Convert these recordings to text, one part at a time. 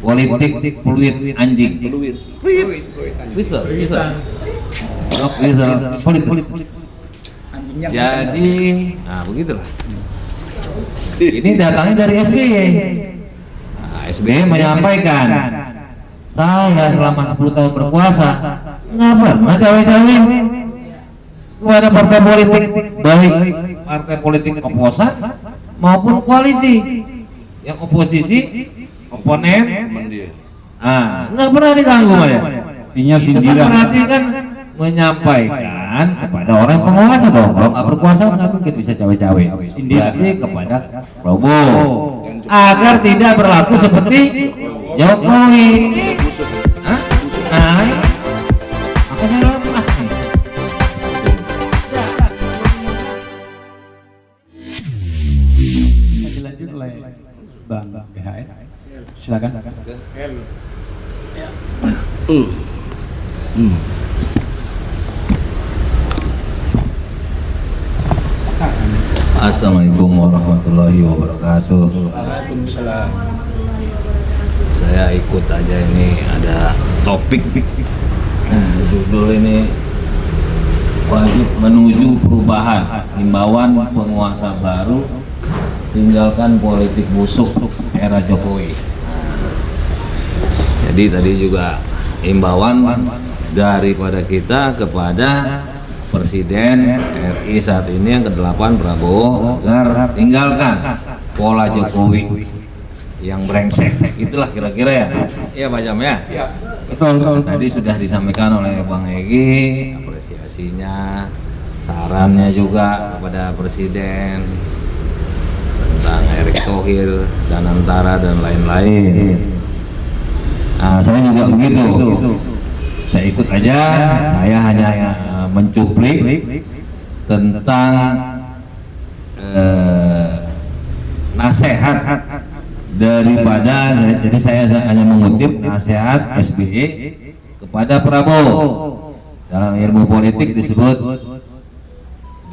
politik fluid anjing. Fluid. Bisa. Politik. Jadi, nah begitulah. Ini datangnya dari SBY. Nah, SBY menyampaikan, saya selama 10 tahun berkuasa nggak pernah cawe-cawe kepada partai politik, baik partai politik oposan maupun koalisi. Yang oposisi, oponen, nggak pernah diganggu ya. Itu kan berarti kan menyampaikan kepada orang penguasa dong. Kalau nggak berkuasa nggak mungkin bisa cawe-cawe. Berarti kepada Prabowo agar tidak berlaku seperti Jokowi. Nah, maka saya lepas nih. Dilanjut oleh Bang BHN. Silakan. Assalamualaikum warahmatullahi wabarakatuh. Waalaikumsalam. Saya ikut aja, ini ada topik judul ini wajib menuju perubahan, himbauan penguasa baru tinggalkan politik busuk era Jokowi. Jadi tadi juga himbauan daripada kita kepada Presiden RI saat ini yang ke-8 Prabowo agar tinggalkan pola Jokowi yang brengsek. Itulah kira-kira ya. Iya Pak Jam ya. Betul. Tadi sudah disampaikan oleh Bang Egy apresiasinya, sarannya juga kepada Presiden tentang Erick Thohir dan Antara dan lain-lain. Nah, saya juga begitu. Saya ikut aja. Saya hanya mencuplik tentang nasihat daripada, jadi saya hanya mengutip nasihat SBY kepada Prabowo. Dalam ilmu politik disebut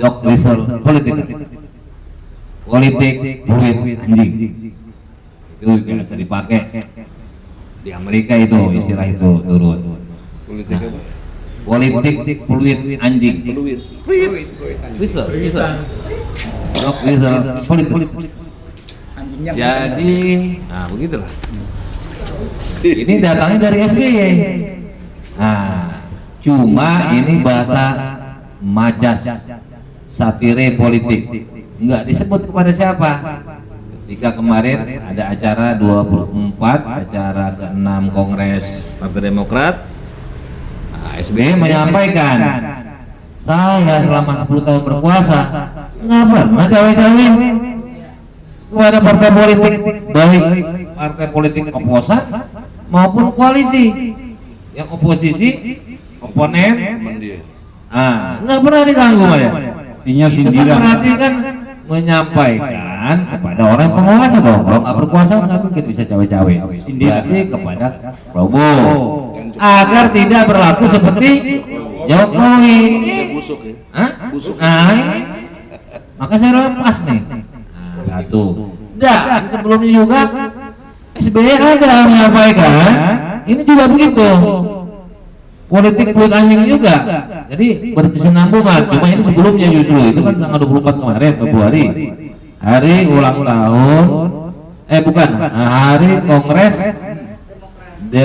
Doctrine politik fluid anjing. Itu biasa dipakai di Amerika, itu istilah itu turun. Politik fluid anjing. Bisa. Politik. Jadi, nah begitulah. Ini datangnya dari SBY. Nah, cuma ini bahasa majas, satire politik. Enggak disebut kepada siapa. Ketika kemarin ada acara 24, acara ke-6 Kongres Partai Demokrat, SBY menyampaikan, saya selama 10 tahun berkuasa nggak pernah cawe-cawe kepada partai politik, baik partai politik oposan maupun koalisi. Yang oposisi, oponen, nggak pernah diganggu ya. Itu kan berarti kan menyampaikan kepada orang penguasa dong. Kalau nggak berkuasa nggak mungkin bisa cawe-cawe. Berarti kepada Prabowo agar tidak berlaku seperti Jokowi. Maka saya lepas nih. Satu. Dan sebelumnya juga SBY ada menyampaikan ini juga begitu. Politik fluid anjing juga. Jadi berkesinambungan. Cuma ini sebelumnya justru itu kan tanggal 24 kemarin Februari. Hari ulang tahun hari Kongres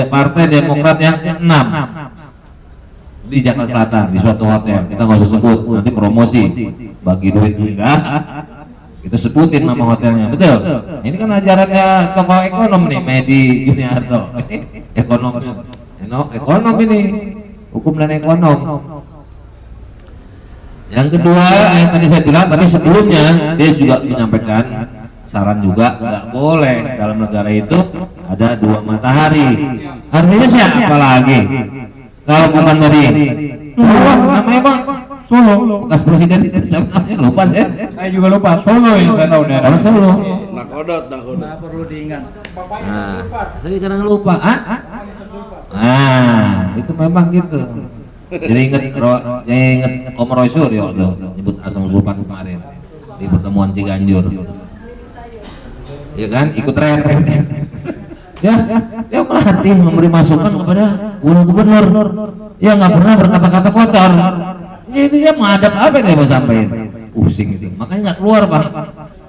Partai Demokrat yang ke-6 di Jakarta Selatan di suatu hotel. Kita nggak usah sebut, nanti promosi bagi duit enggak. Kita sebutin nama hotelnya, betul. Ini kan acaranya tokoh ekonom nih, Medi Juniarto. Ekonom ini, hukum dan ekonom. Yang kedua yang tadi saya bilang, tapi sebelumnya dia juga menyampaikan saran juga nggak boleh dalam negara itu ada dua matahari. Artinya siapa lagi kalau bukan dari namanya Bang Solo, bekas presiden siapa namanya, lupa saya juga lupa. Solo yang kan orang Solo. Nakodot nggak perlu diingat. Nah, saya kadang lupa. Itu memang gitu. Jadi inget Om Roy Suryo tuh nyebut asam sulfat kemarin di pertemuan Ciganjur. Ya kan, ikut retret. Ya, dia melatih, memberi masukan kepada gubernur. Ya nggak pernah berkata-kata kotor. Ya itu dia menghadap apa yang dia mau sampaikan. Pusing itu, makanya nggak keluar Bang.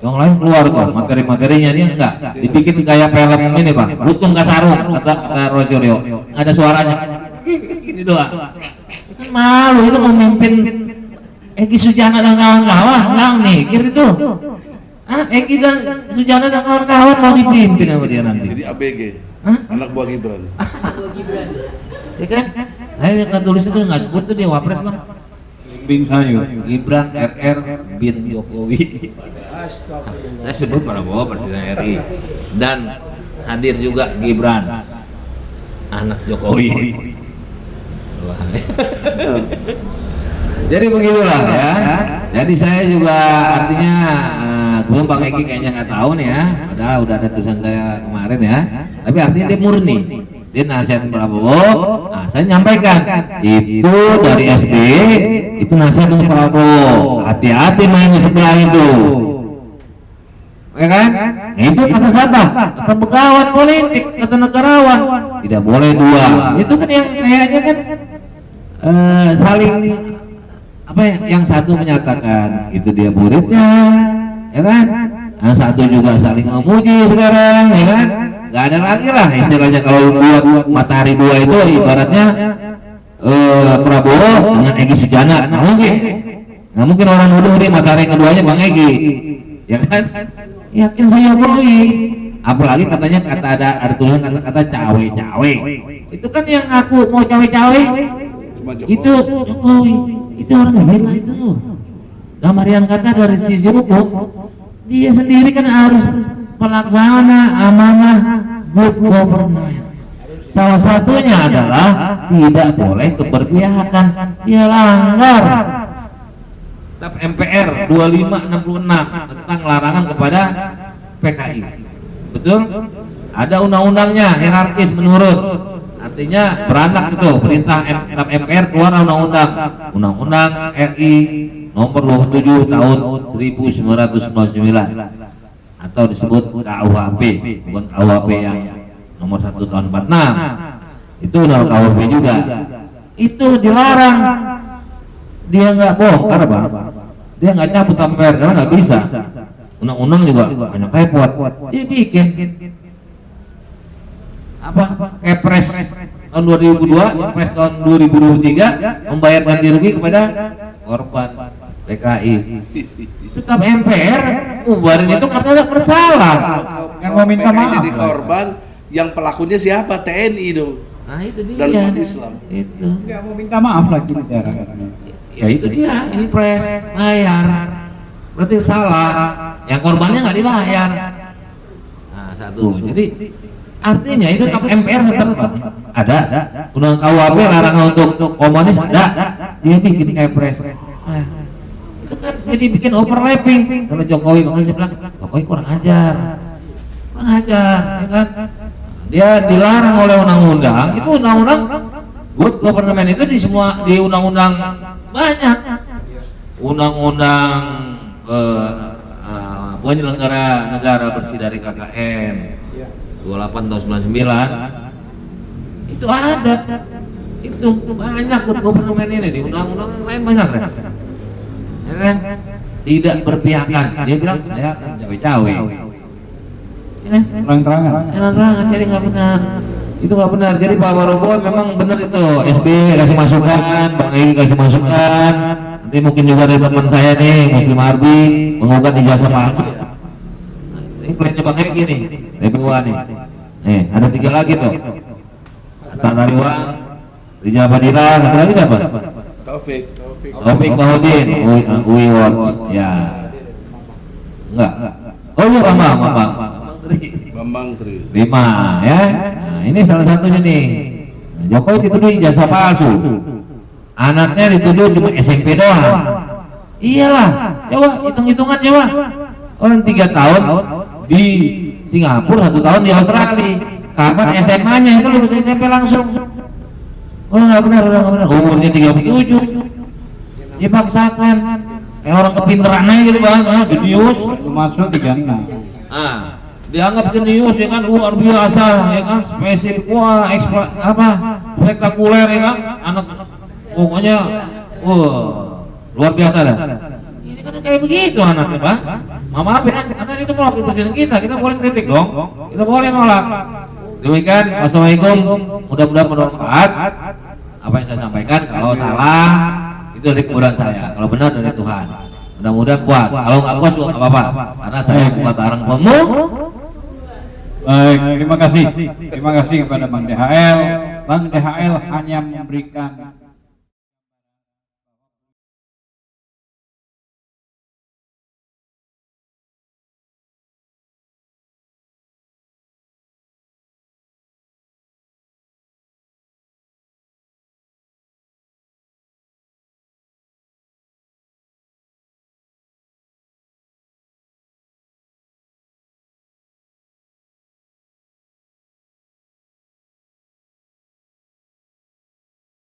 Yang lain keluar tuh, materi-materinya dia enggak. Dibikin kayak film ini Bang, lutung kasarung kata Rosario. Nggak ada suaranya. Gini doang. Kan malu itu memimpin Egi Sujana dan kawan-kawan, nggak mikir itu. Egi dan Sujana dan kawan-kawan mau dipimpin sama dia nanti. Jadi ABG, anak buah Gibran. Ya kan? Saya tulis itu nggak sebut tuh dia wapres Bang. Bin sayur. Gibran RR bin Jokowi. Saya sebut Prabowo Presiden RI dan hadir juga Gibran anak Jokowi. Jadi begitulah ya. Jadi saya juga artinya kemudian Bang Egi kayaknya nggak tahu nih ya. Padahal udah ada tulisan saya kemarin ya. Tapi artinya dia murni. Dia nasihat Prabowo. Nah, saya nyampaikan itu dari SBY itu nasihat untuk Prabowo. Hati-hati main di sebelah itu. Ya kan? Nah, itu kata siapa? Kata begawan politik, kata negarawan. Tidak boleh dua. Itu kan yang kayaknya kan saling apa ya? Yang satu menyatakan itu dia muridnya, ya kan? Yang satu juga saling memuji sekarang, ya kan? Gak ada lagi lah istilahnya kalau buat matahari dua itu ibaratnya Prabowo dengan Egi Sujana. Nggak mungkin orang nuduh di matahari keduanya Bang Egi, ya kan? Yakin saya Jokowi, apalagi katanya kata ada tulisan kata cawe-cawe. Itu kan yang aku mau cawe-cawe itu Jokowi, itu orang gila itu. Dalam artian kata dari sisi hukum dia sendiri kan harus pelaksana amanah good government. Salah satunya adalah tidak boleh keberpihakan. Dia langgar Tap MPR 2566 tentang larangan kepada PKI. Betul? Ada undang-undangnya hierarkis menurut. Artinya beranak itu perintah Tap MPR keluar undang-undang RI nomor 27 tahun 1999 atau disebut KUHP, bukan KUHP yang nomor 1 tahun 46. Itu undang KUHP juga. Itu dilarang. Dia nggak bongkar Bang. Dia nggak cabut MPR karena nggak bisa. Undang-undang juga banyak repot. Dia bikin apa? Kepres tahun 2002, Kepres tahun 2023 membayar ganti rugi kepada korban PKI. Tetap MPR bubarin itu karena nggak bersalah. Yang meminta PKI maaf. jadi korban, yang pelakunya siapa? TNI dong. Nah itu dia. Dan umat Islam. Itu. Nggak mau minta maaf lagi negara. Ya itu dia, ini pres bayar. Berarti salah. Yang korbannya nggak dibayar. Nah satu. Jadi artinya itu tetap MPR tetap ada. Undang KUHP larangan untuk komunis ada. Dia bikin kepres. Nah, itu kan jadi bikin overlapping. Kalau Jokowi makanya saya bilang Jokowi kurang ajar, ya kan? Dia dilarang oleh undang-undang. Itu undang-undang good government itu di undang-undang banyak. Undang-undang penyelenggara negara bersih dari KKN 28 tahun 99 itu ada. Itu banyak good government ini di undang-undang yang lain banyak ya kan? Tidak berpihakan. Dia bilang saya akan cawe-cawe. Ya, terang-terangan jadi nggak benar. Itu nggak benar. Jadi Pak Prabowo memang benar itu. SBY kasih masukan, Bang Egi kasih masukan. Nanti mungkin juga dari teman saya nih Muslim Arbi menggugat ijazah palsu. Ini kliennya Bang Egi nih, TPUA nih. Nih ada 3 lagi tuh. Tata Riwang, Rijal Fadila, satu lagi siapa? Taufik Bahudin, UI Watch, ya. Enggak. Oh iya Bambang Tri. 5 ya. Nah, ini salah satunya nih. Jokowi dituduh ijazah palsu. Anaknya dituduh cuma SMP doang. Iyalah, coba hitung-hitungan coba. Orang 3 tahun di Singapura, 1 tahun di Australia. Kapan SMA-nya itu lulus SMP langsung? Oh nggak benar. Umurnya 37. Dipaksakan. Kayak orang kepinteran aja gitu Bang, jenius. Masuk 36. dianggap jenius ya kan, luar biasa ya kan, spesifik, wah spektakuler ya kan, anak pokoknya luar biasa dah. Ini kan kayak begitu anaknya Pak. Maaf ya, anak itu kalau presiden kita boleh kritik dong, kita boleh nolak. Demikian, wassalamualaikum, mudah-mudahan bermanfaat apa yang saya sampaikan. Kalau salah itu dari kemudahan saya, kalau benar dari Tuhan. Mudah-mudahan puas, kalau nggak puas juga nggak apa-apa, karena saya buat barang pemu. Baik, terima kasih kepada Bang DHL. Bang DHL hanya memberikan